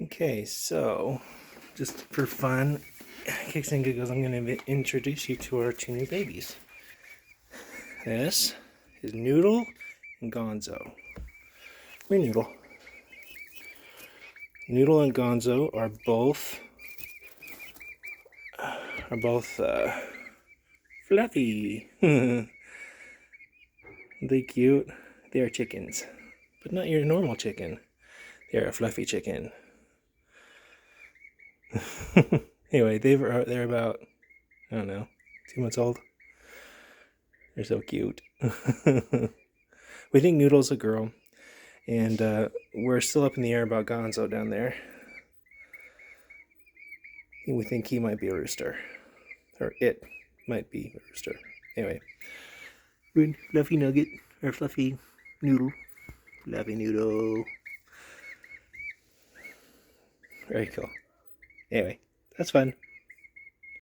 Okay, so just for fun, kicks and giggles, I'm going to introduce you to our two new babies. This is Noodle and Gonzo. We're Noodle. Noodle and Gonzo are both fluffy. They cute. They are chickens, but not your normal chicken. They're a fluffy chicken. Anyway, they're about, I don't know, 2 months old. They're so cute. We think Noodle's a girl, and we're still up in the air about Gonzo down there. We think he might be a rooster, or it might be a rooster. Anyway, Fluffy Nugget, or Fluffy Noodle. Fluffy Noodle. Very cool. Anyway, that's fun.